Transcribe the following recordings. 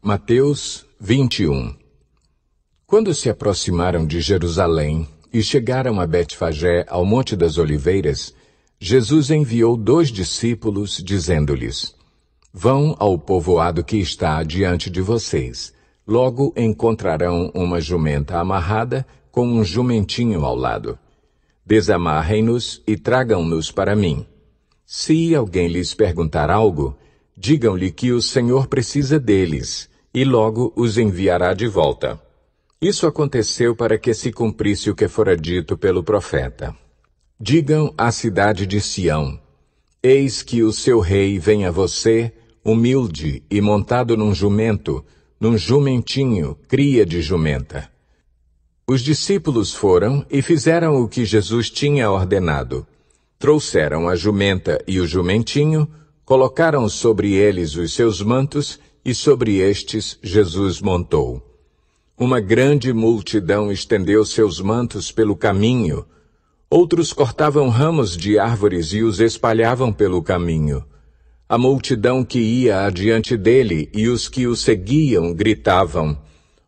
Mateus 21. Quando se aproximaram de Jerusalém e chegaram a Betfagé, ao Monte das Oliveiras, Jesus enviou 2 discípulos, dizendo-lhes: Vão ao povoado que está diante de vocês. Logo encontrarão uma jumenta amarrada com um jumentinho ao lado. Desamarrem-nos e tragam-nos para mim. Se alguém lhes perguntar algo, digam-lhe que o Senhor precisa deles, e logo os enviará de volta. Isso aconteceu para que se cumprisse o que fora dito pelo profeta. Digam à cidade de Sião: Eis que o seu rei vem a você, humilde e montado num jumento, num jumentinho, cria de jumenta. Os discípulos foram e fizeram o que Jesus tinha ordenado. Trouxeram a jumenta e o jumentinho, colocaram sobre eles os seus mantos, e sobre estes Jesus montou. Uma grande multidão estendeu seus mantos pelo caminho. Outros cortavam ramos de árvores e os espalhavam pelo caminho. A multidão que ia adiante dele e os que o seguiam gritavam: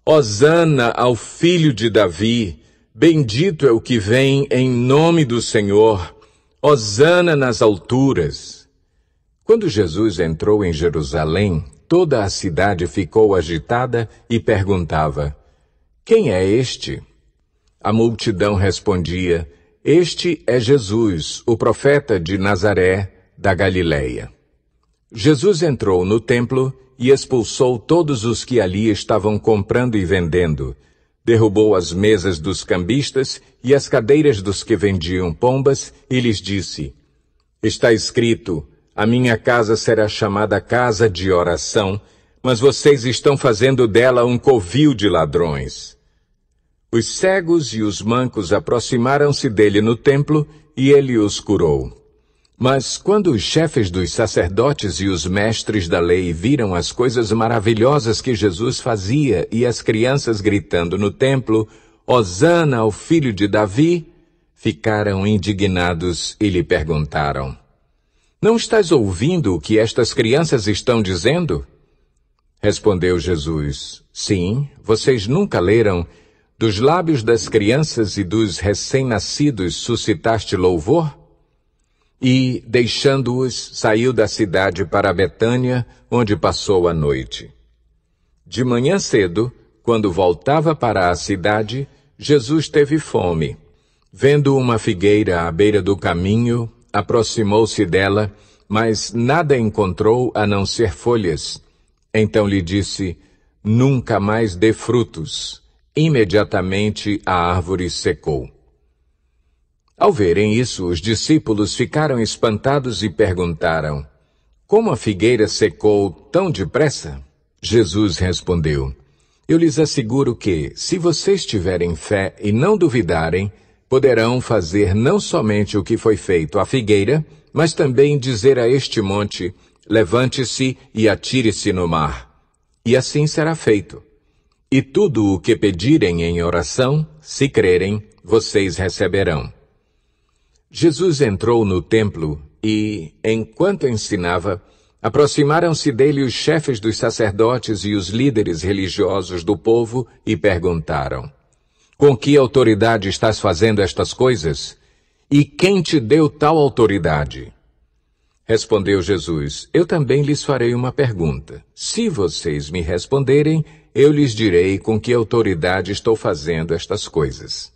Hosana ao filho de Davi! Bendito é o que vem em nome do Senhor! Hosana nas alturas! Quando Jesus entrou em Jerusalém, toda a cidade ficou agitada e perguntava: Quem é este? A multidão respondia: Este é Jesus, o profeta de Nazaré, da Galileia. Jesus entrou no templo e expulsou todos os que ali estavam comprando e vendendo. Derrubou as mesas dos cambistas e as cadeiras dos que vendiam pombas e lhes disse: Está escrito: A minha casa será chamada casa de oração, mas vocês estão fazendo dela um covil de ladrões. Os cegos e os mancos aproximaram-se dele no templo e ele os curou. Mas quando os chefes dos sacerdotes e os mestres da lei viram as coisas maravilhosas que Jesus fazia e as crianças gritando no templo, Hosana ao filho de Davi, ficaram indignados e lhe perguntaram: Não estás ouvindo o que estas crianças estão dizendo? Respondeu Jesus: Sim, vocês nunca leram: Dos lábios das crianças e dos recém-nascidos suscitaste louvor? E, deixando-os, saiu da cidade para Betânia, onde passou a noite. De manhã cedo, quando voltava para a cidade, Jesus teve fome. Vendo uma figueira à beira do caminho, aproximou-se dela, mas nada encontrou a não ser folhas. Então lhe disse: Nunca mais dê frutos. Imediatamente a árvore secou. Ao verem isso, os discípulos ficaram espantados e perguntaram: Como a figueira secou tão depressa? Jesus respondeu: Eu lhes asseguro que, se vocês tiverem fé e não duvidarem, poderão fazer não somente o que foi feito à figueira, mas também dizer a este monte: Levante-se e atire-se no mar. E assim será feito. E tudo o que pedirem em oração, se crerem, vocês receberão. Jesus entrou no templo e, enquanto ensinava, aproximaram-se dele os chefes dos sacerdotes e os líderes religiosos do povo e perguntaram: Com que autoridade estás fazendo estas coisas? E quem te deu tal autoridade? Respondeu Jesus: Eu também lhes farei uma pergunta. Se vocês me responderem, eu lhes direi com que autoridade estou fazendo estas coisas.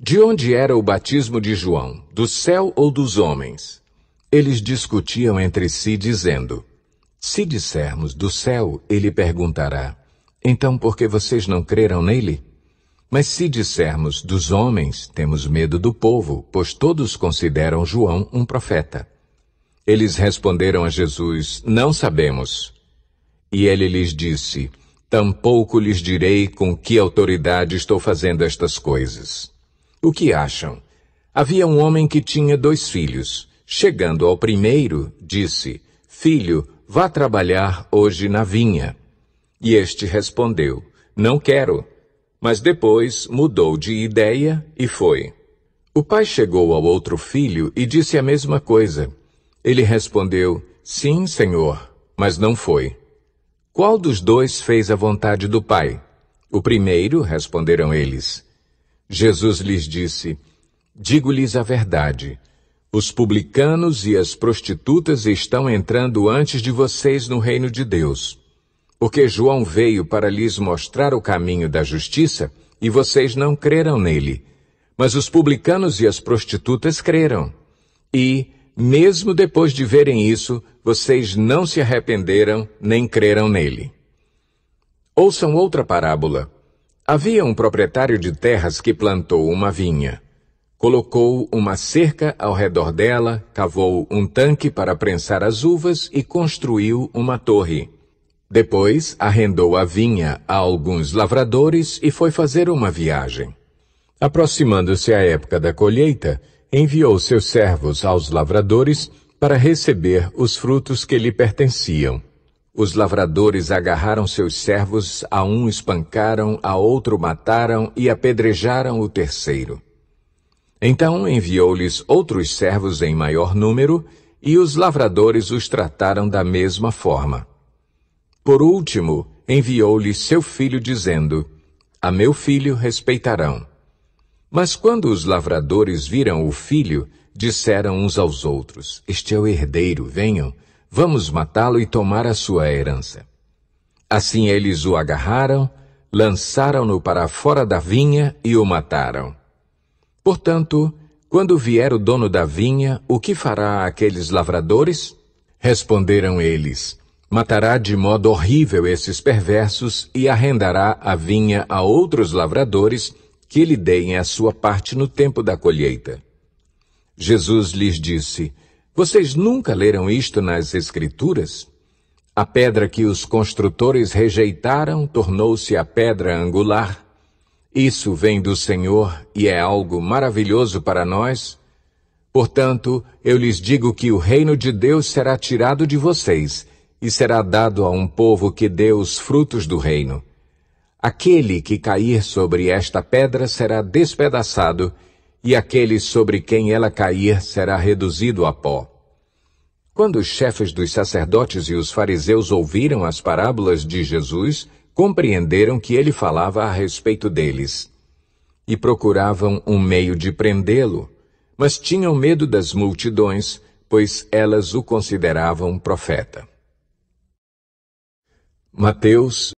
De onde era o batismo de João? Do céu ou dos homens? Eles discutiam entre si, dizendo: Se dissermos do céu, ele perguntará: Então por que vocês não creram nele? Mas se dissermos dos homens, temos medo do povo, pois todos consideram João um profeta. Eles responderam a Jesus: Não sabemos. E ele lhes disse: Tampouco lhes direi com que autoridade estou fazendo estas coisas. O que acham? Havia um homem que tinha 2 filhos. Chegando ao primeiro, disse: Filho, vá trabalhar hoje na vinha. E este respondeu: Não quero. Mas depois mudou de ideia e foi. O pai chegou ao outro filho e disse a mesma coisa. Ele respondeu: Sim, senhor, mas não foi. Qual dos dois fez a vontade do Pai? O primeiro, responderam eles. Jesus lhes disse, digo-lhes a verdade. Os publicanos e as prostitutas estão entrando antes de vocês no reino de Deus. Porque João veio para lhes mostrar o caminho da justiça, e vocês não creram nele. Mas os publicanos e as prostitutas creram. E, mesmo depois de verem isso, vocês não se arrependeram nem creram nele. Ouçam outra parábola. Havia um proprietário de terras que plantou uma vinha. Colocou uma cerca ao redor dela, cavou um tanque para prensar as uvas e construiu uma torre. Depois, arrendou a vinha a alguns lavradores e foi fazer uma viagem. Aproximando-se a época da colheita, enviou seus servos aos lavradores para receber os frutos que lhe pertenciam. Os lavradores agarraram seus servos, a um espancaram, a outro mataram e apedrejaram o terceiro. Então enviou-lhes outros servos em maior número, e os lavradores os trataram da mesma forma. Por último, enviou-lhes seu filho, dizendo, a meu filho respeitarão. Mas quando os lavradores viram o filho, disseram uns aos outros, este é o herdeiro, venham, vamos matá-lo e tomar a sua herança. Assim eles o agarraram, lançaram-no para fora da vinha e o mataram. Portanto, quando vier o dono da vinha, o que fará aqueles lavradores? Responderam eles, matará de modo horrível esses perversos e arrendará a vinha a outros lavradores que lhe deem a sua parte no tempo da colheita. Jesus lhes disse, vocês nunca leram isto nas Escrituras? A pedra que os construtores rejeitaram tornou-se a pedra angular. Isso vem do Senhor e é algo maravilhoso para nós. Portanto, eu lhes digo que o reino de Deus será tirado de vocês e será dado a um povo que dê os frutos do reino. Aquele que cair sobre esta pedra será despedaçado, e aquele sobre quem ela cair será reduzido a pó. Quando os chefes dos sacerdotes e os fariseus ouviram as parábolas de Jesus, compreenderam que ele falava a respeito deles. E procuravam um meio de prendê-lo, mas tinham medo das multidões, pois elas o consideravam profeta. Mateus